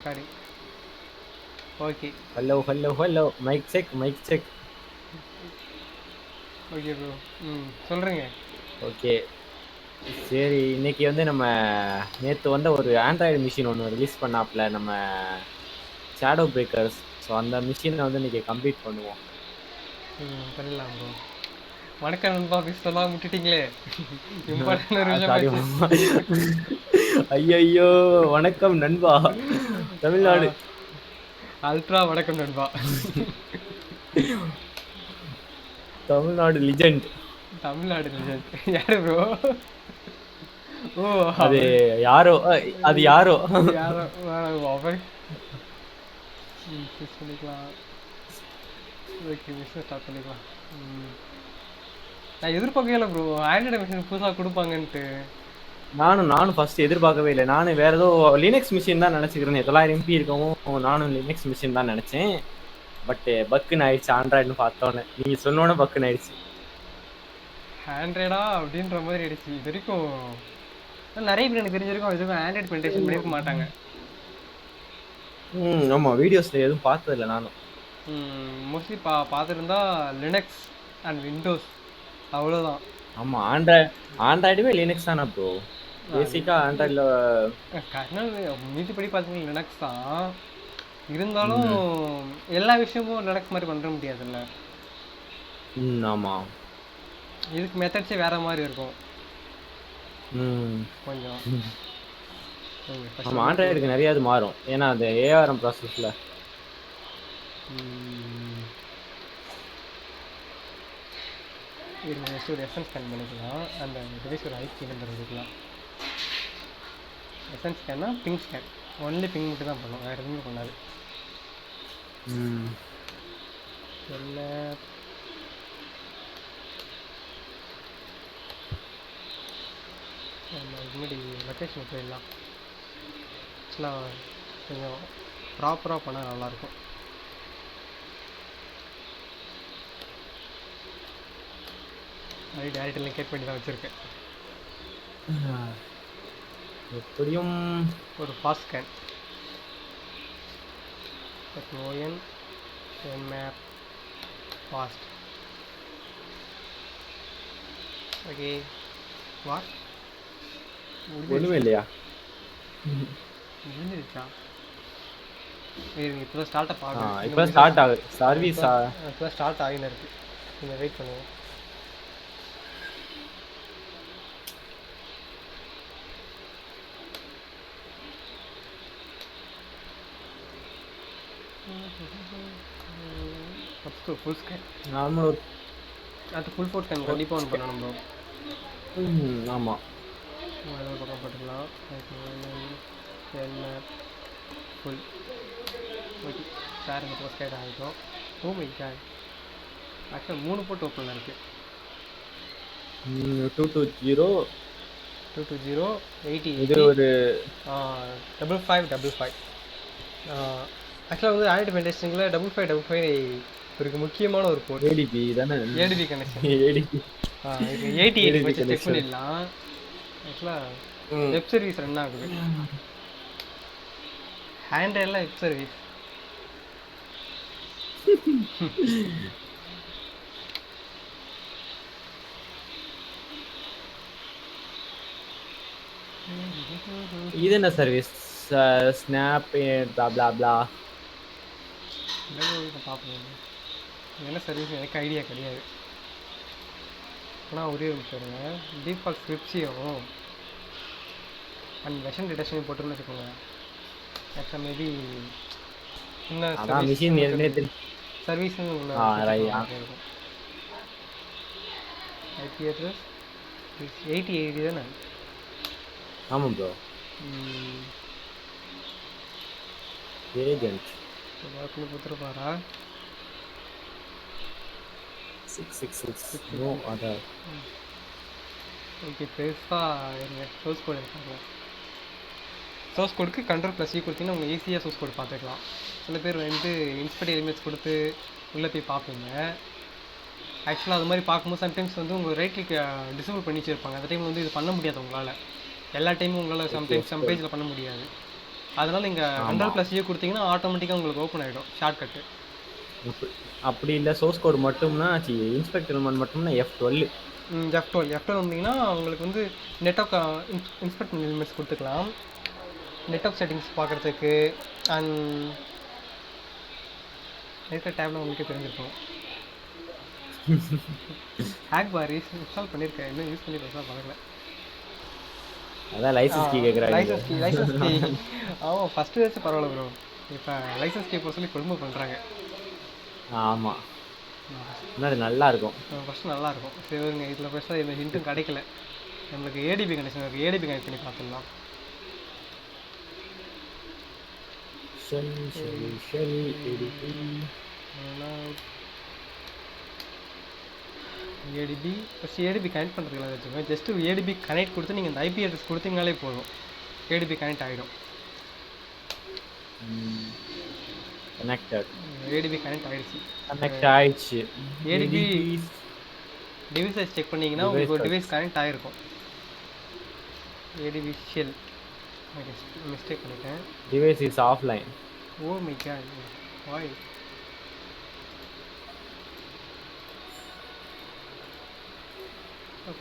Recording. Okay. Hello mic check okay bro. சொல்கிறேங்க. Okay சரி. இன்னைக்கு வந்து நம்ம நேற்று வந்த ஒரு ஆண்ட்ராய்டு மிஷின் ஒன்று ரிலீஸ் பண்ணாப்புல நம்ம ஷேடோ பிரேக்கர்ஸ். ஸோ அந்த மிஷினை வந்து இன்னைக்கு கம்ப்ளீட் பண்ணுவோம். பண்ணிடலாம் ப்ரோ. வணக்கம் நண்பா, சொல்லலாம் விட்டுட்டீங்களே. இம்பார்ட்டன் ஒரு விஷயம் சாரி. பேச. ஐயோ வணக்கம் நண்பா. தமிழ்நாடு அல்ட்ரா வணக்கம் நண்பா. தமிழ்நாடு லிஜெண்ட். தமிழ்நாடு legend. யாரு ப்ரோ? ஓ அது யாரோ யாரோ அவர். ஃபிக்ஸ் பண்ணிக்கலாம். ஓகே, மிஷினை ஸ்டார்ட் பண்ணிக்கலாம். நான் எதிர்பார்க்கவே இல்லை ப்ரோ, ஆண்ட்ராய்டு மிஷின் புதுசாக கொடுப்பாங்கன்ட்டு. நானும் ஃபர்ஸ்ட் எதிர்பார்க்கவே இல்லை. நானும் வேற ஏதோ லினக்ஸ் மிஷின் தான் நினைச்சுக்கிறேன். 900 MP இருக்கவும் நானும் லினக்ஸ் மிஷின் தான் நினைச்சேன். பட் பக்குன்னு ஆயிடுச்சு. ஆண்ட்ராய்டுன்னு பார்த்தோன்னே நீங்க சொன்னோன்னே பக்குன்னு ஆயிடுச்சு. ஆண்ட்ராய்டா அப்படின்ற மாதிரி ஆயிடுச்சு. இது வரைக்கும் நிறைய பேர் எனக்கு தெரிஞ்சிருக்கும் இதுக்கும் ஆண்ட்ராய்டு பென்டேஷன் பண்ணியிருக்க மாட்டாங்க. ஆமா, வீடியோஸ்ல எதுவும் பார்த்ததில்ல நானும். மோஸ்ட்லி பார்த்துருந்தா லினக்ஸ் அண்ட் விண்டோஸ், அவ்வளோதான். ஆமா, ஆண்ட்ராய்டுமே லினக்ஸ் தானே ப்ரோ. பேசிக்கா ஆண்ட்ராய்டில் கர்னல் மீதிப்படி பார்த்தீங்கன்னா லினக்ஸ் தான். இருந்தாலும் எல்லா விஷயமும் லினக்ஸ் மாதிரி பண்ண முடியாதுல்ல. ஆமா, இதுக்கு மெத்தட்ஸே வேற மாதிரி இருக்கும் கொஞ்சம். ஆமா, ஆண்ட்ராய்டுக்கு நிறைய இது மாறும். ஏன்னா அந்த ஏஆர்எம் ப்ராசஸ்ல இது நெக்ஸ்ட் ஒரு எஸ்என் ஸ்கேன் பண்ணிக்கலாம். அந்த டிவைஸ் ஒரு ஐபி நம்பர் எடுக்கலாம். எஸ்என் ஸ்கேன்னா பிங் ஸ்கேன். ஒன்லி பிங் மட்டும் தான் பண்ணும், வேறு எதுவுமே பண்ணாது. என்ன நம்ம முன்னாடி லொக்கேஷன் போயிடலாம். ஆக்சுவலாக கொஞ்சம் ப்ராப்பராக பண்ணால் நல்லாயிருக்கும். டேரக்ட் லிங்கேட் பண்ணி தான் வச்சுருக்கேன். எப்படியும் ஒரு fast scan ON map fast. Okay, what ஒண்ணுமே இல்லையா? முடிஞ்சிருச்சா? இப்போ தான் ஸ்டார்ட் அப் ஆகுது. இப்போ ஸ்டார்ட் ஆகுது சர்வீஸ். இப்போ தான் ஸ்டார்ட் ஆகின்னு இருக்குது. நீங்கள் வெயிட் பண்ணுங்கள். First full scan. நார்மல் அது ஃபுல் ஃபோர் ஸ்கேன் கண்டிப்பாக ஒன்று பண்ணணும் ப்ரோ. ஆமாம், ஏதோ பக்கம் போட்டுக்கலாம். என்ன ஃபுல் ஓகே சார், இந்த ஃபோர் ஸ்கேன் ஆகிட்டோம். ஓ மை காட், ஆக்சுவலாக 3 போட்டு ஓப்பனில் இருக்குது. 220 80 இது ஒரு 5555. ஆக்சுவலாக வந்து ஆண்ட்ராய்டு பென்டேஷனில் 5555 ஒரு முக்கியமான ஒரு போர்ட். ஏடிபி தானே? ATP connection. ஏடிபி 80 வச்சு செக் பண்ணிடலாம். ஆக்சுவலாக வெப் சர்வீஸ் ரன் ஆகுது. ஆண்ட்ராய்டில் வெப் சர்வீஸ். இது என்ன சர்வீஸ்? ஸ்னாப் பிளா பார்ப்போம் என்ன சர்வீஸ், எனக்கு ஐடியா கிடையாது. ஆனால் ஒரே ஒரு நிமிஷம், டிஃபால்ட் ஸ்கிரிப்ட்ஸையும் அண்ட் வெர்ஷன் டிடெக்ஷனையும் போட்டுருன்னு வச்சுக்கோங்க. ஆக்சுவலாக மேபி இன்னும் சர்வீஸுன்னு இருக்கும். ஐபி அட்ரஸ் 8080 தானே? ஆமாம் ப்ரோ. ஏஜென்ட் கொடுத்துருப்பாரா? 666 நோ அதர். ஓகே, பெருசாக இருங்க. சோர்ஸ் கோட் இருக்காங்க. சோர்ஸ் கோடுக்கு Ctrl+C கொடுத்தீங்கன்னா உங்கள் ஈஸியாக சோர்ஸ் கோட் பார்த்துக்கலாம். சில பேர் வந்து இன்ஸ்பெக்ட் எலிமெண்ட்ஸ் கொடுத்து உள்ளே போய் பார்ப்பீங்க. ஆக்சுவலாக அது மாதிரி பார்க்கும்போது சம்டைம்ஸ் வந்து உங்கள் ரைட் கிளிக் டிசேபிள் பண்ணி வச்சுருப்பாங்க. அந்த டைம் வந்து இது பண்ண முடியாது உங்களால். எல்லா டைமும் உங்களால் சம் பேஜில் பண்ண முடியாது. அதனால் நீங்கள் ஆமா. 100+E கொடுத்தீங்கன்னா ஆட்டோமேட்டிக்காக உங்களுக்கு ஓப்பன் ஆகிடும் ஷார்ட்கட்டு. அப்படி இல்லை சோர்ஸ் கோடு மட்டும்னா இன்ஸ்பெக்டர் எலிமெண்ட் மட்டும்னா F12. F12 வந்தீங்கன்னா உங்களுக்கு வந்து நெட்ஒர்க் இன்ஸ்பெக்ட் எலிமெண்ட்ஸ் கொடுத்துக்கலாம். நெட்ஒர்க் செட்டிங்ஸ் பார்க்குறதுக்கு அண்ட் இருக்கிற டேப்ல உங்களுக்கே தெரிஞ்சிருக்கும். ஹேக் பார் இன்ஸ்டால் பண்ணியிருக்கேன், இன்னும் யூஸ் பண்ணி பெருசாக பார்க்கல. அதான் லைசன்ஸ் கீ கேட்குறாங்க. லைசன்ஸ் கீ ஆமாம், ஃபஸ்ட்டு வச்சு பரவாயில்ல ப்ரோ. இப்போ லைசன்ஸ் கீ போட சொல்லி கொடுமை பண்ணுறாங்க. ஆமாம், அது நல்லா இருக்கும். ஃபஸ்ட்டு நல்லாயிருக்கும். சரிங்க, இதில் ஃபஸ்ட்டாக இந்த ஹிண்ட்டும் கிடைக்கல. நம்மளுக்கு ஏடிபி கனெக்ஷன் இருக்குது, ஏடிபி கனெக்ட் பண்ணி பார்த்துடலாம். ஏடிபி ஃபஸ்ட்டு ஏடிபி கனெக்ட் பண்ணுறதுக்கு வச்சுக்கோங்க. ஜஸ்ட்டு ஏடிபி கனெக்ட் கொடுத்து நீங்கள் இந்த ஐபி அட்ரஸ் கொடுத்தீங்கனாலே போதும், ஏடிபி கனெக்ட் ஆகிடும். ஏடிபி கனெக்ட் ஆகிடுச்சு. ஏடிபி டிவைஸை செக் பண்ணிங்கன்னா உங்களுக்கு ஒரு டிவைஸ் கனெக்ட் ஆகிருக்கும். ஏடிபி ஷெல் மிஸ்டேக் பண்ணிட்டேன். Device is offline. Oh my God, why.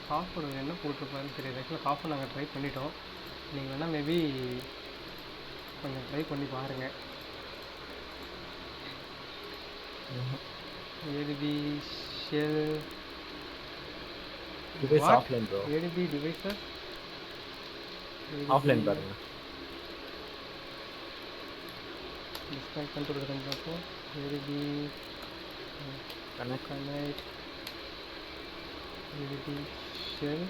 Password என்ன போட்டிருப்பாருன்னு தெரியாது. ஆக்சுவலாக பாஸ்வேர்டு நாங்கள் ட்ரை பண்ணிட்டோம். நீங்கள் வேணால் மேபி கொஞ்சம் ட்ரை பண்ணி பாருங்கள். ATP shell device offline bro. ATP devices offline பாருங்க. டிஸ்கனெக்ட் பண்ணிட்டு இருக்கிறப்போ ATP connect ATP shell.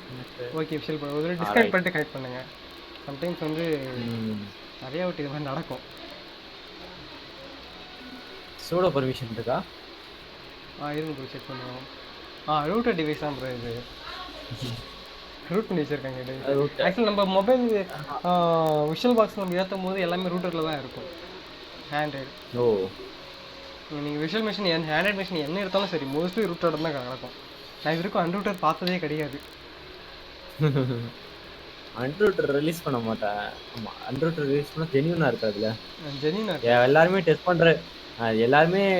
Okay, shell ஒரு டிஸ்கனெக்ட் பண்ணிட்டு கனெக்ட் பண்ணுங்கள். சம்டைம்ஸ் வந்து நிறையா வாட்டி இது மாதிரி நடக்கும். சூடோ பர்மிஷன் இருக்கா? இருங்க ப்ரோ, செக் பண்ணுவோம். ரூட்டர் டிவைஸ் தான் ப்ரோ இது. ரூட் பண்ணி வச்சுருக்காங்க இது. ஆக்சுவலி நம்ம மொபைல் விஷுவல் பாக்ஸ் நம்ம ஏற்றும் போது எல்லாமே ரூட்டரில் தான் இருக்கும். ஹேண்ட்ரைடு. ஓ, நீங்கள் விஷுவல் மிஷின் ஹேண்ட்ரைட் மிஷின் என்ன எடுத்தாலும் சரி, மோஸ்ட்லி ரூட்டர் தான் நடக்கும். நான் இது வரைக்கும் அன்ரூட்டர் பார்த்ததே கிடையாது. அன்ரூட்டர் ரிலீஸ் பண்ண மாட்டேன். ஆமாம், அன்ரூட்டர் ரிலீஸ் பண்ணால் ஜென்யூனாக இருக்காதுல்ல. ஜென்யூனாக எல்லாருமே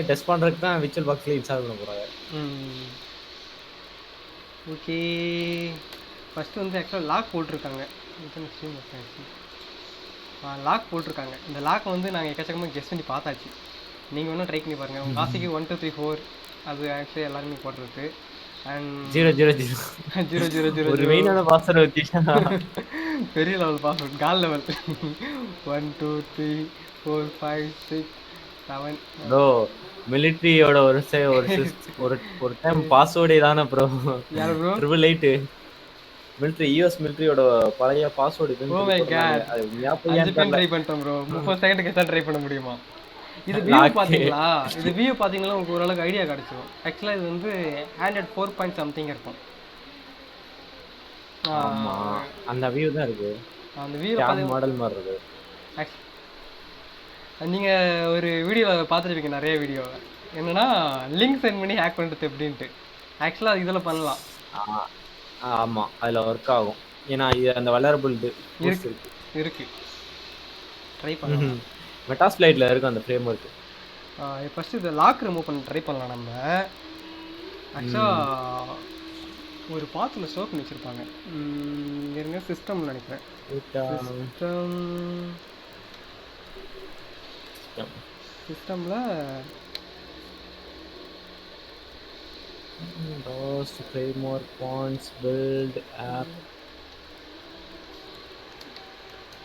டெஸ்ட் பண்ணுறதுக்கு தான் விர்ச்சுவல் பாக்ஸில் இன்ஸ்டால் பண்ண போகிறாங்க. ஓகே, ஃபஸ்ட்டு வந்து ஆக்சுவலாக லாக் போட்டிருக்காங்க. லாக் போட்டிருக்காங்க. இந்த லாக் வந்து நாங்கள் எக்கச்சக்கமாக கெஸ் பண்ணி பார்த்தாச்சு. நீங்கள் ஒன்றும் ட்ரை பண்ணி பாருங்கள். உங்கள் காசிக்கு 1 2 3 4 அது ஆக்சுவலி எல்லாருமே போடுறது. அண்ட் 0 ஒரு மெயினான பாஸ்வேர்டு வச்சுட்டா பெரிய லெவல் பாஸ்வேர்ட், கால் லெவல். 1 2 3 4 5 6 7. ப்ரோ, மிலிட்ரியோட ஒரு டைம் பாஸ்வேர்டே தானே ப்ரோ. யார் ப்ரோ? 888 மிலிட்ரி, யூஎஸ் மிலிட்ரியோட பழைய பாஸ்வேர்டு. ஓ மை காட், 5 பேர் ட்ரை பண்ணிட்டோம் ப்ரோ. 30 செகண்டுக்கு தான் ட்ரை பண்ண முடியுமா? இது வியூ பார்த்தீங்களா? இது வியூ பார்த்தீங்கன்னா உங்களுக்கு ஓரளவுக்கு ஐடியா கிடச்சிடும். ஆக்சுவலாக இது வந்து ஹேண்ட்ரைட் 4 பாயிண்ட் சம்திங் இருக்கும். அந்த வியூ தான் இருக்கு. அந்த வியூ மாடல் மாதிரி இருக்கு. நீங்கள் ஒரு வீடியோவில் பார்த்துருப்பீங்க, நிறைய வீடியோ. என்னன்னா லிங்க் சென்ட் பண்ணி ஹேக் பண்ணுறது எப்படின்ட்டு. ஆக்சுவலாக இதில் பண்ணலாம். ஆமாம், அதில் ஒர்க் ஆகும். ஏன்னா இது அந்த வளரபிள் இருக்கு. ட்ரை பண்ணலாம். மெட்டாஸ்பிளைட்ல இருக்கு அந்த ஃப்ரேம் ஒர்க். ஃபர்ஸ்ட் இதை லாக் ரிமூவ் பண்ண ட்ரை பண்ணலாம் நம்ம. ஆக்சுவலாக ஒரு பாத்தில் ஸ்டோர் பண்ணி வச்சுருப்பாங்க. இருங்க, சிஸ்டம்னு நினைக்கிறேன். சிஸ்டமில் framework points build app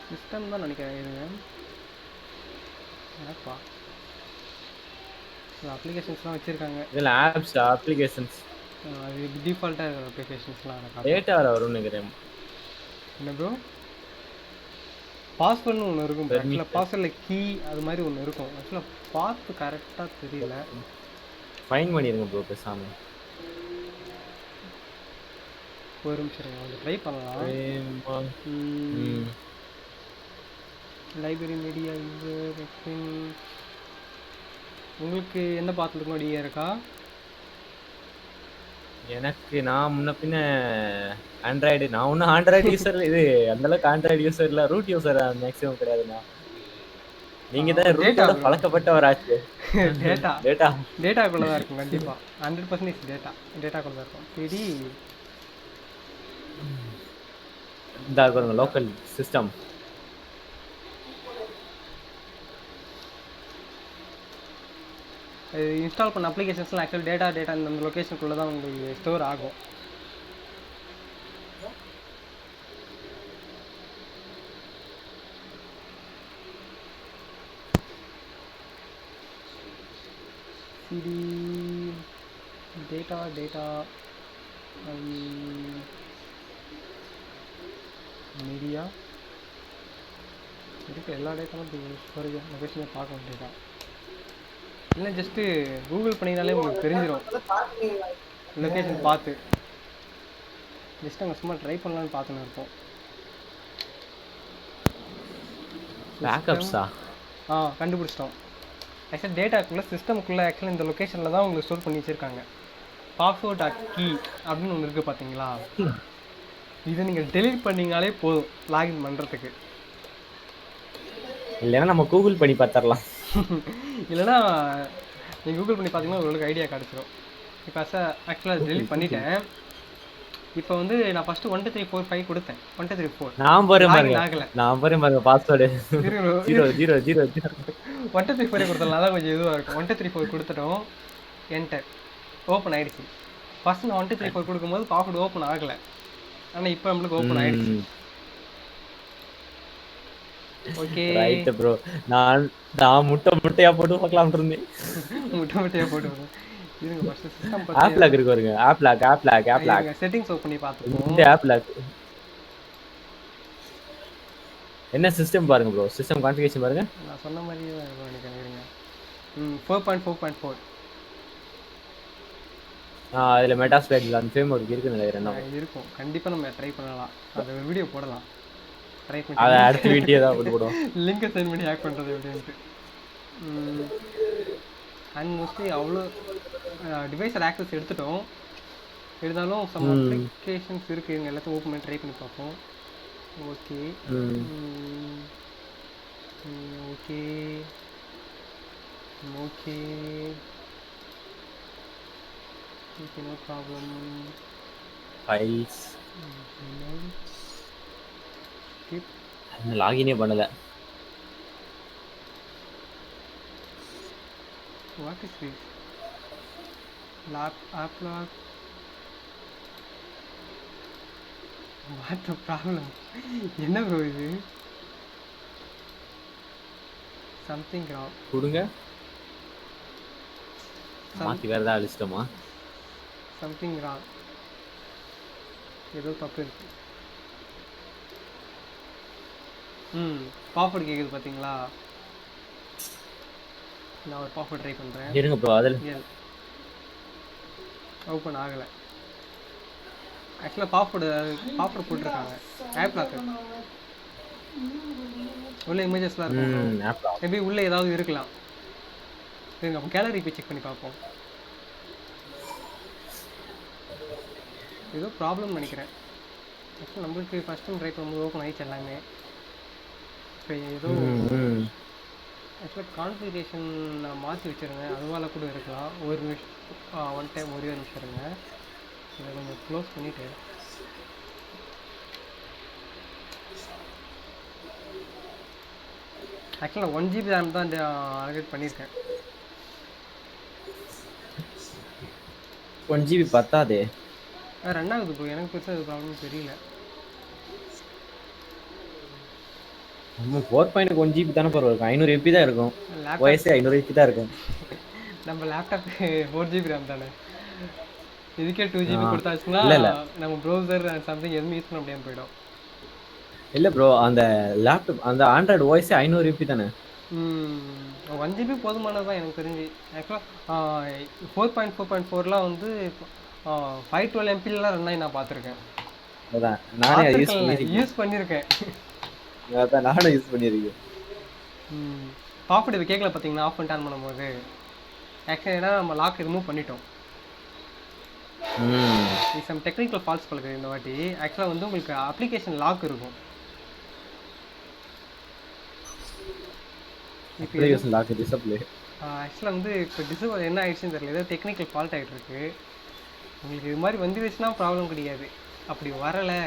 system தான் நினைக்கிறேன். இருங்க, ஆப்பா அப்ளிகேஷன்ஸ்லாம் வச்சுருக்காங்க. இதில் ஆப்ஸ் அப்ளிகேஷன்ஸ் அது டிஃபால்ட்டாக இருக்கிற அப்ளிகேஷன்ஸ்லாம் டேட்டா வரும்னு நினைக்கிறேன். என்ன ப்ரோ? பாஸ்வேர்டுன்னு ஒன்று இருக்கும். ஆக்சுவலாக பாஸ்வேர்டில் கீ அது மாதிரி ஒன்று இருக்கும். ஆக்சுவலாக பார்த்து கரெக்டாக தெரியல. ஃபைன் பண்ணிடுங்க ப்ரோ பேசாமல். ஒரு நிமிஷம் வந்து ட்ரை பண்ணலாம். லைப்ரரி மீடியா உங்களுக்கு என்ன பார்த்துருக்கணும் ஐடியா இருக்கா? எனக்கு நான் முன்ன பின்ன ஆண்ட்ராய்டு, நான் ஒன்றும் ஆண்ட்ராய்டு யூஸர் இது அந்தளவுக்கு ஆண்ட்ராய்டு யூஸர் இல்லை, ரூட் யூஸர் மேக்ஸிமம் கிடையாதுண்ணா. நீங்க தான் ரூட்டோட பழக்கப்பட்டவராச்சு. டேட்டா டேட்டா டேட்டாக்குள்ளே தான் இருக்கும் கண்டிப்பாக. 100% டேட்டாக்குள்ளே தான் இருக்கும். சரி இந்த பாருங்க லோக்கல் சிஸ்டம். இன்ஸ்டால் பண்ண அப்ளிகேஷன்ஸ்லாம் ஆக்சுவல் டேட்டா இந்த லொக்கேஷனுக்குள்ளே தான் உங்களுக்கு ஸ்டோர் ஆகும். சிடி டேட்டா மீடியா இருக்க எல்லா டேட்டாவும் ஸ்டோரேஜ் லொக்கேஷனே பார்க்க வேண்டியதான். இல்லை ஜஸ்ட்டு கூகுள் பண்ணினாலே உங்களுக்கு தெரிஞ்சிடும் லொக்கேஷன் பார்த்து. ஜஸ்ட் அங்கே சும்மா ட்ரை பண்ணலான்னு பார்த்துன்னு இருப்போம். பேக்கப்ஸா? கண்டுபிடிச்சிட்டோம். ஆக்சுவலி டேட்டாக்குள்ளே சிஸ்டமுக்குள்ளே ஆக்சுவலி இந்த லொக்கேஷனில் தான் உங்களுக்கு ஸ்டோர் பண்ணி வச்சுருக்காங்க. பாஸ்வேர்ட் கீ அப்படின்னு ஒன்று இருக்குது பார்த்தீங்களா? இதை நீங்கள் டெலீட் பண்ணிங்கனாலே போதும் லாகின் பண்ணுறதுக்கு. இல்லைன்னா நம்ம கூகுள் பண்ணி பார்த்துடலாம். இல்லைனா நீங்கள் கூகுள் பண்ணி பார்த்தீங்கன்னா உங்களுக்கு ஐடியா கிடச்சிரும். இப்போ ஆக்சுவலாக டெலீட் பண்ணிட்டேன். இப்போ வந்து நான் ஃபஸ்ட்டு 1 2 3 4 5 கொடுத்தேன். 1 2 3 4 நான் பாருங்க ஆகலை. பாஸ்வேர்டு 0 0 0 1 2 3 4 கொடுத்தலாம். அதான் கொஞ்சம் இதுவாக இருக்கும். 1 2 3 4 கொடுத்துட்டோம். என்டர் ஓப்பன் ஆகிடுச்சு. ஃபஸ்ட்டு நான் 1 2 3 4 கொடுக்கும்போது பாஸ்வேர்டு ஓப்பன் ஆகலை. ஆனால் இப்போ நம்மளுக்கு ஓப்பன் ஆகிடுச்சு. Okay right bro. நான் முட்டையா போட்டு பார்க்கலாம்னு இருந்தேன். முட்டையா போட்டு இருங்க. ஃபர்ஸ்ட் சிஸ்டம் ஆப் லாக் இருக்கு பாருங்க. ஆப் லாக் செட்டிங்ஸ் ஓபன் பண்ணி பாத்துப்போம். இந்த ஆப் லாக் என்ன சிஸ்டம் பாருங்க ப்ரோ. சிஸ்டம் கான்ஃபிகரேஷன் பாருங்க. நான் சொன்ன மாதிரியே தான் இருக்கும் நினைக்கிறேன். இருங்க 4.4.4 அதுல மெட்டாஸ்பேக் அந்த ஃப்ரேம்வொர்க் இருக்குன்னு நினைக்கிறேன். இருக்கும். கண்டிப்பா நம்ம ட்ரை பண்ணலாம். அது ஒரு வீடியோ போடலாம். ட்ரை பண்ணி அத அடுத்த வீடியோ தான் போடுவோம். லிங்க் சென்ட் பண்ணி ஹேக் பண்றது எப்படின்னு. அண்ட் மோஸ்ட்லி அவ்வளோ டிவைஸர் ஆக்சஸ் எடுத்துட்டோம். இருந்தாலும் சம் அப்ளிகேஷன்ஸ் இருக்குது. இவங்க எல்லாத்தையும் ஓப்பன் பண்ணி ட்ரை பண்ணி பார்ப்போம். Okay okay okay okay no problem. Files லாகினே பண்ணல. What is this? App lock. What the problem? என்ன ப்ரோ இது? Something wrong. கொடுங்க. மாத்தி வேற ஏதாவது அழிச்சிட்டோமா? Something wrong. ஏதோ தப்பு இருக்கு. பாஸ்வேர்ட் கேக்குது பாத்தீங்களா? நான் ஒரு பாஸ்வேர்ட் ட்ரை பண்றேன். இருங்க ப்ரோ. அதுல ஓபன் ஆகல. ஆக்சுவலா பாஸ்வேர்ட் போட்டுருக்காங்க. ஆப் லாக் உள்ள இமேஜஸ்லாம் இருக்கும். மேபி உள்ள ஏதாவது இருக்கலாம். இருங்க அப்போ கேலரி போய் செக் பண்ணி பார்ப்போம். ஏதோ ப்ராப்ளம் நினைக்கிறேன். ஆக்சுவலாக நம்மளுக்கு ஃபஸ்ட் டைம் ட்ரை பண்ணும்போது ஓப்பன் ஆகிடுச்சு எல்லாமே. இப்போ ஏதோ ஆக்சுவலாக கான்ஃபிகரேஷன் நான் மாற்றி வச்சுருங்க. அதுவால கூட இருக்கலாம். ஒரு நிமிஷம் ஒன் டைம் ஒரே நிமிஷம் இருங்க. இதை கொஞ்சம் க்ளோஸ் பண்ணிவிட்டு ஆக்சுவலாக 1 GB ரேம் தான் அலகேட் பண்ணியிருக்கேன். 1 GB பத்தாதே. ரன் ஆகுது ப்ரோ. எனக்கு பெருசாக அது ப்ராப்ளம் தெரியல. நம்ம 4.1 GB தானே பரவாயில்ல. 500 MB தான் இருக்கும். OS 500 MB தான் இருக்கும். நம்ம லேப்டாப் 4 GB ரேம் தானே. இதுக்கே 2 GB கொடுத்தாச்சுன்னா நம்ம ப்ரௌசர் சம்திங் எதுவுமே யூஸ் பண்ண முடியாமல் போயிடும். இல்லை ப்ரோ, அந்த லேப்டாப் அந்த ஆண்ட்ராய்டு OS 500 MB தானே. 1 GB போதுமானது தான் எனக்கு தெரிஞ்சு. ஆக்சுவலாக 4.4.4லாம் வந்து 512 MBலாம் ரன் ஆகி நான் பார்த்துருக்கேன். அதான் நானே யூஸ் பண்ணியிருக்கேன். அதான் நானும் யூஸ் பண்ணியிருக்கேன். பாஸ்வேர்டு இது கேட்கல பார்த்தீங்கன்னா ஆஃப் பண்ணிட்டு ஆன் பண்ணும்போது. ஆக்சுவலி ஏன்னா நம்ம லாக் ரிமூவ் பண்ணிட்டோம். சம் டெக்னிக்கல் ஃபால்ஸ் பழகுது இந்த வாட்டி. ஆக்சுவலாக வந்து உங்களுக்கு அப்ளிகேஷன் லாக் இருக்கும். இப்போ அப்ளிகேஷன் லாக் டிசப்ளே. ஆக்சுவலாக வந்து இப்போ டிசேபிள் என்ன ஆயிடுச்சுன்னு தெரியல, ஏதோ டெக்னிக்கல் ஃபால்ட் ஆகிட்டு இருக்கு. உங்களுக்கு இது மாதிரி வந்துருச்சுன்னா ப்ராப்ளம் கிடையாது. அப்படி வரலை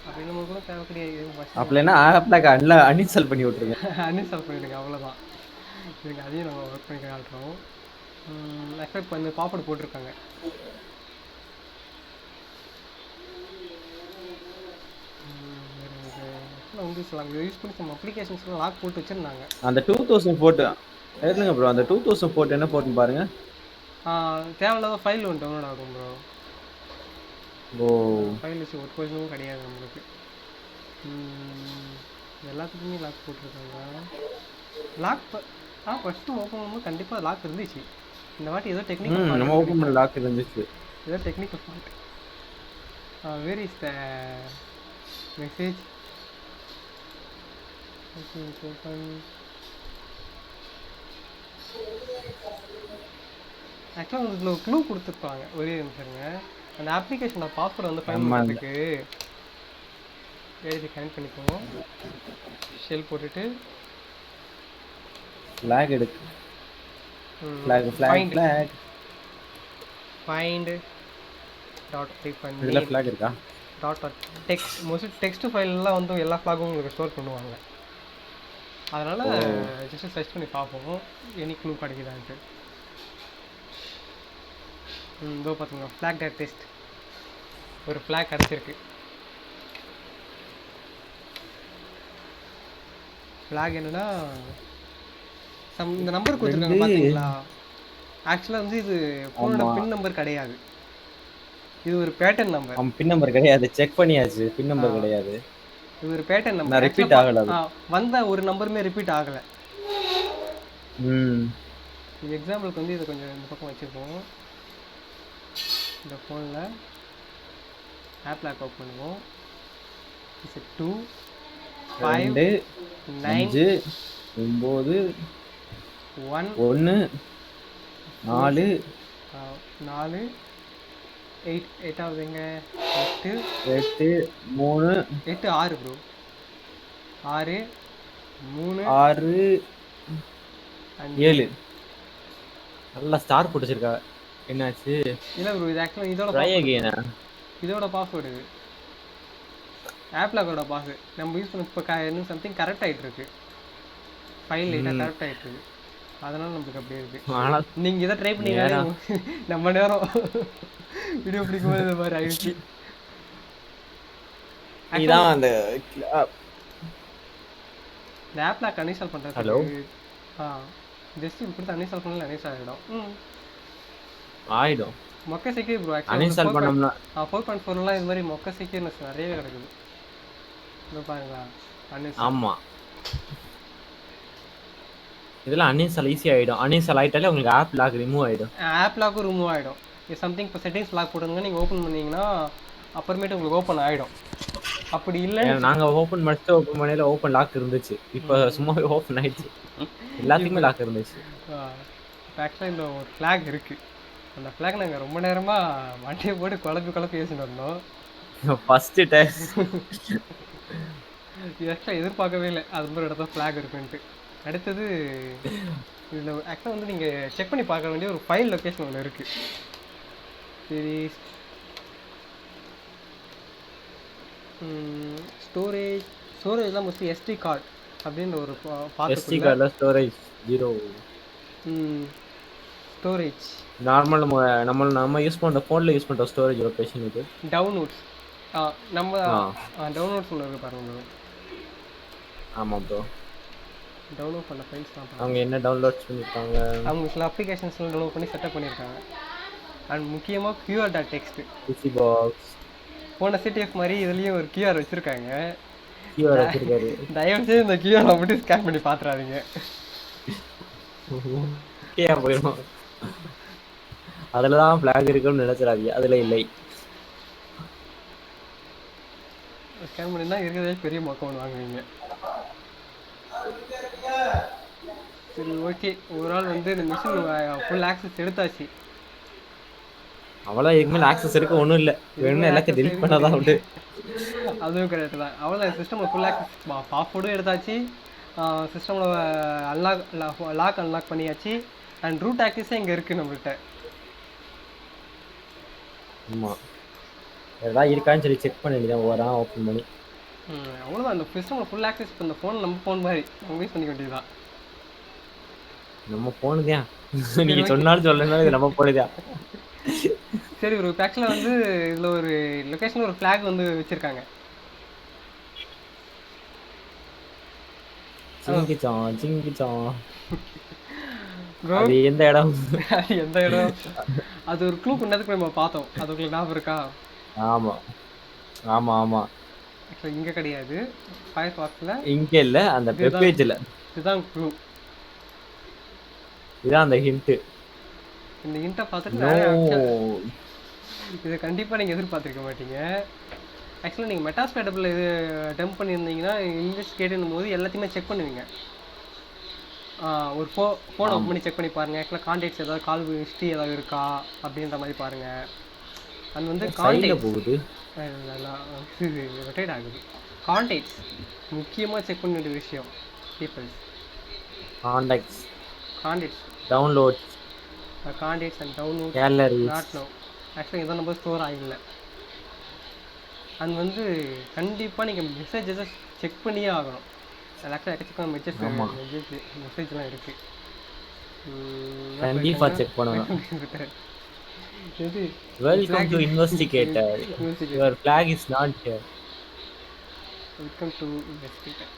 அப்படின்னு கூட தேவை கிடையாது. அப்பலனா ஆப் லாக் அன்இன்ஸ்டால் பண்ணி விட்டுருங்க. அன்இன்ஸ்டால் பண்ணிவிடுங்க, அவ்வளோதான். இதுக்கு அதையும் நம்ம ஒர்க் பண்ணி காட்டுறோம். ஆக்சுவலாக இப்போ வந்து பாப்போர்ட் போட்டிருக்காங்க. வந்து சில யூஸ் பண்ணி நம்ம அப்ளிகேஷன்ஸ்லாம் லாக் போட்டு வச்சுருந்தாங்க. அந்த 2000 போட்டு ஏற்றுங்க ப்ரோ. அந்த 2000 போட்டு என்ன போட்டுன்னு பாருங்க. தேவையில்லாத ஃபைல் ஒன்று டவுன்லோட் ஆகும் ப்ரோ. ஓ, ஃபைல் வச்சு ஒரு கொஷனும் கிடையாது நம்மளுக்கு. எல்லாத்துக்குமே லாக் போட்டிருக்காங்க. லாக் ஃபஸ்ட்டு ஓப்பன் பண்ணும்போது கண்டிப்பாக லாக் இருந்துச்சு. இந்த வாட்டி ஏதோ டெக்னிக்கல் நம்ம ஓப்பன் பண்ண லாக் இருந்துச்சு. ஏதோ technical fault. Where is the message? ஆக்சுவலாக உங்களுக்கு ஒரு க்ளூ கொடுத்துருப்பாங்க. ஒரே நிமிஷங்க. அந்த அப்ளிகேஷனோட பாஸ்வேர்டு வந்து ஃபைண்ட் பண்ணுறதுக்கு எழுதி கனெக்ட் பண்ணிக்கோங்க. ஷெல் போட்டுட்டு ஃபிளாக் எடுக்கு. ஃபிளாக் ஃபைண்ட் டாட் டைப் பண்ணி இதுல ஃபிளாக் இருக்கா? டாட் டெக்ஸ்ட் மோஸ்ட்லி டெக்ஸ்ட் ஃபைல்லாம் வந்து எல்லா ஃப்ளாகும் உங்களுக்கு ஸ்டோர் பண்ணுவாங்க. அதனால் ஜஸ்ட்டு சர்ச் பண்ணி பார்ப்போம் எனி க்ளூ கிடைக்குதான்ட்டு. இதோ பார்த்துங்க, ஃப்ளாக் டாட் டெஸ்ட் ஒரு ஃப்ளாக் கிடச்சிருக்கு. ஃப்ளாக் என்னன்னா இந்த நம்பர் கொடுத்துருக்காங்க பார்த்தீங்களா? ஆக்சுவலாக வந்து இது ஃபோனோட பின் நம்பர் கிடையாது, இது ஒரு பேட்டர்ன் நம்பர். பின் நம்பர் கிடையாது, செக் பண்ணியாச்சு. பின் நம்பர் கிடையாது, இது ஒரு பேட்டர்ன் நம்பர். ரிப்பீட் ஆகல. வந்த ஒரு நம்பருமே ரிப்பீட் ஆகலை. இது எக்ஸாம்பிளுக்கு வந்து இதை கொஞ்சம் இந்த பக்கம் வச்சுப்போம். இந்த ஃபோனில் ஆப் லாக் ஓப்பன் பண்ணுவோம். 2 5 9 9 1 1 4 4 8 8வது எங்க 8 8 3 8 6 ப்ரோ. 6 3 6 7 நல்லா ஸ்டார் போட்டுச்சிருக்கா. என்னாச்சு? இல்லை ப்ரோ, இது ஆக்சுவலாக இதோட பாஸ்வேர்டு. இது ஆப் லாக்கோட பாஸ்வேர்டு நம்ம யூஸ் பண்ண இப்போ இன்னும் சம்திங் கரெக்ட் ஆகிட்டு இருக்கு. ஃபைல் லைட்டாக கரெக்ட் ஆகிட்டு இருக்கு, அதனால நமக்கு அப்படியே இருக்கு. நீங்கள் இதை ட்ரை பண்ணீங்கன்னா நம்ம நேரம் வீடியோ பிடிக்கும்போது இந்த மாதிரி ஆயிடுச்சு. இதான் அந்த ஆப் லாக் அன்இன்ஸ்டால் பண்ணுறது. ஜஸ்ட் இப்படி தான் அன்இன்ஸ்டால் பண்ணல, அன்இன்ஸ்டால் ஆகிடும். மொக்க செக்யூர் ப்ரோ. அன்இன்ஸ்டால் பண்ணோம்னா 4.4லாம் இது மாதிரி மொக்க செக்யூர்னஸ் நிறையவே கிடக்குது. இதோ பாருங்களா, ஆமா, இதெல்லாம் அன்இன்ஸ்டால் ஈஸி ஆகிடும். அன்இன்ஸ்டால் ஆகிட்டாலே உங்களுக்கு ஆப் லாக் ரிமூவ் ஆகிடும். ஆப் லாக்கும் ரிமூவ் ஆகிடும். சம்திங் இப்போ செட்டிங்ஸ் லாக் போட்டுங்க, நீங்கள் ஓப்பன் பண்ணிங்கன்னா அப்புறமேட்டு உங்களுக்கு ஓப்பன் ஆகிடும். அப்படி இல்லை, நாங்கள் ஓப்பன் பண்ணிட்டு ஓப்பன் பண்ணையில் ஓப்பன் லாக் இருந்துச்சு. இப்போ சும்மாவே ஓப்பன் ஆகிடுச்சு, எல்லாத்துக்குமே லாக் இருந்துச்சு. ஆக்சுவலாக இந்த ஒரு ஃப்ளாக் இருக்குது. அந்த ஃப்ளாக் நாங்கள் ரொம்ப நேரமாக வண்டியை போட்டு குழப்பி பேசிட்டு வந்தோம். ஃபஸ்ட்டு டைம் இது ஆக்சுவலாக எதிர்பார்க்கவே இல்லை அது மாதிரி இடத்துல ஃப்ளாக் இருக்குன்ட்டு. அடுத்தது இதில் ஆக்சுவலாக வந்து நீங்கள் செக் பண்ணி பார்க்க வேண்டிய ஒரு ஃபைல் லொக்கேஷன் ஒன்று இருக்குது. சரி, ஸ்டோரேஜ்லாம் மோஸ்ட்லி எஸ்டி கார்டு அப்படின்ற ஒரு எஸ்டி கார்டில் ஸ்டோரேஜ் 0. ஸ்டோரேஜ் நார்மல் நம்ம யூஸ் பண்ணுற ஃபோனில் யூஸ் பண்ணுற ஸ்டோரேஜ் லொக்கேஷன் இது. டவுன்லோட்ஸ் நம்ம டவுன்லோட்ஸ் ஒன்று இருக்குது பாருங்க. ஆமாம் ப்ரோ, டவுன்லோட் பண்ண ஃபைல்ஸ் தான். அவங்க என்ன டவுன்லோட் பண்ணியிருக்காங்க, அவங்க சில அப்ளிகேஷன்ஸ்லாம் டவுன்லோட் பண்ணி செட்டப் பண்ணியிருக்காங்க. அண்ட் முக்கியமாக QR.txt பிசி பாக்ஸ் போன சிடிஎஃப் மாதிரி இதுலேயும் ஒரு QR வச்சுருக்காங்க. QR வச்சுருக்காரு. தயவுசெய்து இந்த QR மட்டும் ஸ்கேன் பண்ணி பார்த்துறாதீங்க, ஏன் போயிடும். அதில் தான் ஃப்ளாக் இருக்குன்னு நினச்சிடாதீங்க, அதில் இல்லை. ஸ்கேன் பண்ணினா இருக்கிறதே பெரிய மொக்கம் ஒன்று வாங்குவீங்க. சரி, ஓகே. ஒரு ஆள் வந்து இந்த மிஷின் ஃபுல் ஆக்சஸ் எடுத்தாச்சு. அவ்வளோ இதுக்கு மேலே ஆக்சஸ் இருக்க ஒன்றும் இல்லை, வேணும்னா எல்லாத்தையும் டெலிட் பண்ணாதான் உண்டு. அதுவும் கரெக்டு தான். அவ்வளோ சிஸ்டம் ஃபுல் ஆக்சஸ் பாஸ்வேர்டும் எடுத்தாச்சு, சிஸ்டமில் லாக் பண்ணியாச்சு. அண்ட் ரூட் ஆக்சஸே இங்கே இருக்குது நம்மள்கிட்ட. ஆமாம், ஏதாவது இருக்கான்னு சொல்லி செக் பண்ண வேண்டியதான் ஓவரா ஓப்பன் பண்ணி. அவ்வளோதான். இந்த சிஸ்டமில் ஃபுல் ஆக்சஸ் இப்போ இந்த ஃபோன் நம்ம ஃபோன் மாதிரி நம்ம யூஸ் பண்ணிக்க வேண்டியதுதான். நம்ம போனுதான் நீங்க சொன்னாலும் சொல்லணும், இது நம்ம போனுதான். சரி ப்ரோ, இப்போ ஆக்சுவலாக வந்து இதில் ஒரு லொக்கேஷன் ஒரு ஃப்ளாக் வந்து வச்சுருக்காங்க. சிங்கிச்சான் ப்ரோ அது எந்த இடம்? எந்த இடம்? அது ஒரு க்ளூ கொண்டதுக்கு நம்ம பார்த்தோம், அது உங்களுக்கு ஞாபகம் இருக்கா? ஆமா ஆமா ஆமா. ஆக்சுவலாக இங்கே கிடையாது, ஃபயர்பாக்ஸில் இங்க இல்ல, அந்த வெப் பேஜ்ல. இதுதான் க்ளூ, இதான் அந்த ஹிண்ட். இந்த ஹிண்ட்டை பார்த்துட்டு இதை கண்டிப்பாக நீங்கள் எதிர்பார்த்துருக்க மாட்டீங்க. ஆக்சுவலாக நீங்கள் மெட்டாஸ்பேட்டபிள் இது டெம்ப் பண்ணியிருந்தீங்கன்னா இன்வெஸ்டிகேட்னும் போது எல்லாத்தையுமே செக் பண்ணுவீங்க. ஒரு ஃபோனை ஓப்பன் பண்ணி செக் பண்ணி பாருங்கள். ஆக்சுவலாக கான்டாக்ட்ஸ் ஏதாவது கால் ஹிஸ்ட்ரி ஏதாவது இருக்கா அப்படின்ற மாதிரி பாருங்கள். அது வந்து கான்டாக்ட் போகுது, ரொட்டேட் ஆகுது. கான்டாக்ட்ஸ் முக்கியமாக செக் பண்ண வேண்டிய விஷயம். Peoples contacts download contacts and download galleries not no. ஆக்சுவலாக இதான் நம்ம ஸ்டோர் ஆகல. அது வந்து கண்டிப்பாக நீங்கள் மெசேஜஸை செக் பண்ணியே ஆகணும். ஆக்சுவலாக எக்கச்சக்கம் மெசேஜ்லாம் இருக்குது. கண்டிப்பா செக் பண்ணணும். எது welcome to investigator, your flag is not here. Welcome to investigator.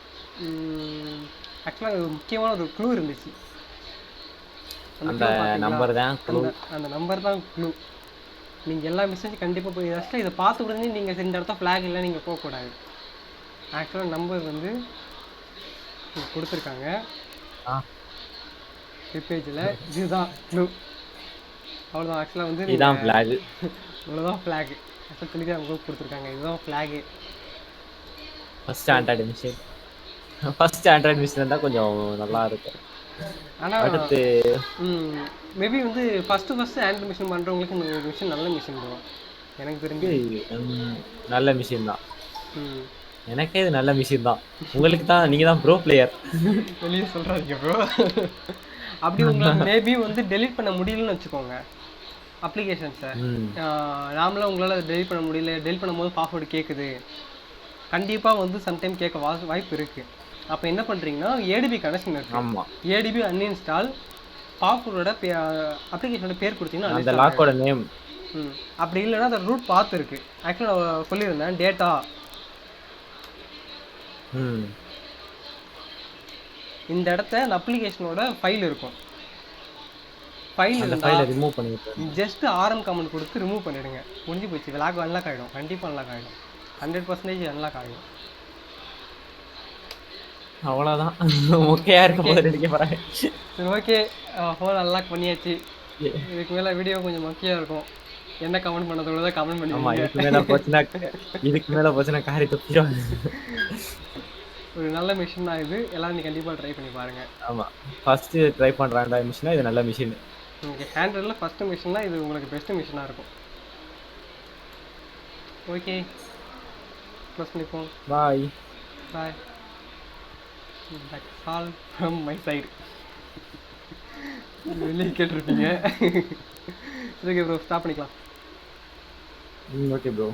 ஆக்சுவலாக முக்கியமான ஒரு க்ளூ இருந்துச்சு. அந்த நம்பர் தான் க்ளூ. அந்த நம்பர் தான் க்ளூ. நீங்கள் எல்லா மெசேஜும் கண்டிப்பாக போய் ஆக்சுவலாக இதை பார்த்து உடனே நீங்கள் இந்த இடத்த ஃப்ளாக் இல்லை நீங்கள் போகக்கூடாது. ஆக்சுவலாக நம்பர் வந்து கொடுத்துருக்காங்க வெப்பேஜில். இதுதான் க்ளூ, அவ்வளோதான். ஆக்சுவலாக வந்து இதுதான் ஃப்ளாக், இவ்வளோதான் ஃப்ளாக். ஆக்சுவலாக தெளிவாக அவங்க கொடுத்துருக்காங்க, இதுதான் flag. First Android machine, first Android machine இருந்தால் கொஞ்சம் நல்லா இருக்கும். ஆனால் அடுத்து மேபி வந்து ஃபஸ்ட்டு ஆண்ட்ராய்டு மிஷின் பண்ணுறவங்களுக்கு இந்த மிஷின் நல்ல மிஷின் தான் எனக்கு தெரிஞ்சு. நல்ல மிஷின் தான், எனக்கே இது நல்ல மிஷின் தான். உங்களுக்கு தான், நீங்கள் தான் ப்ரோ பிளேயர், வெளியே சொல்கிறாங்க ப்ரோ. அப்படி உங்களுக்கு மேபி வந்து டெலிட் பண்ண முடியலன்னு வச்சுக்கோங்க அப்ளிகேஷன்ஸை. நாமளாக உங்களால் டெலிட் பண்ண முடியல, டெலிட் பண்ணும்போது பாஸ்வேர்டு கேட்குது, கண்டிப்பாக வந்து சம்டைம் கேட்க வாய்ப்பு இருக்குது. அப்போ என்ன பண்ணுறீங்கன்னா ஏடிபி கனெக்ஷன் இருக்குது. ஆமாம், ஏடிபி அன்இன்ஸ்டால் பாஸ்வேர்டோட அப்ளிகேஷனோட பேர் கொடுத்தீங்கன்னா அந்த லாக்கோட நேம். அப்படி இல்லைன்னா அந்த ரூட் பாத் இருக்குது. ஆக்சுவலாக நான் சொல்லியிருந்தேன் டேட்டா. இந்த இடத்த அந்த அப்ளிகேஷனோட ஃபைல் இருக்கும். ஃபைல் ரிமூவ் பண்ணிட்டு ஜஸ்ட் ஆர்எம் கமெண்ட் கொடுத்து ரிமூவ் பண்ணிடுங்க, முடிஞ்சு போச்சு. லாக் அன்லாக் ஆகிடும், கண்டிப்பாக அன்லாக் ஆகிடும், 100% அன்லாக் ஆகிடும். அவ்வளோதான், ஓகேயா இருக்க போது ரெடிக்க போகிறாங்க. சரி ஓகே, ஃபோன் அன்லாக் பண்ணியாச்சு. இதுக்கு மேலே வீடியோ கொஞ்சம் மொக்கையாக இருக்கும். என்ன கமெண்ட் பண்ணதோட தான் கமெண்ட் பண்ணி. இதுக்கு மேலே போச்சுன்னா காரி தப்பிடும். ஒரு நல்ல மிஷின் தான் இது, எல்லாரும் நீ கண்டிப்பாக ட்ரை பண்ணி பாருங்கள். ஆமாம், ஃபஸ்ட்டு ட்ரை பண்ணுற ஆண்ட்ராய்டு மிஷினா இது நல்ல மிஷின். ஓகே, ஆண்ட்ராய்டில் ஃபஸ்ட்டு மிஷின்னா இது உங்களுக்கு பெஸ்ட்டு மிஷினாக இருக்கும். ஓகே, க்ளோஸ் பண்ணிப்போம். Bye bye. That's all from my side. வெளியே கேட்டிருப்பீங்க. ஓகே ப்ரோ, ஸ்டாப் பண்ணிக்கலாம். Okay bro.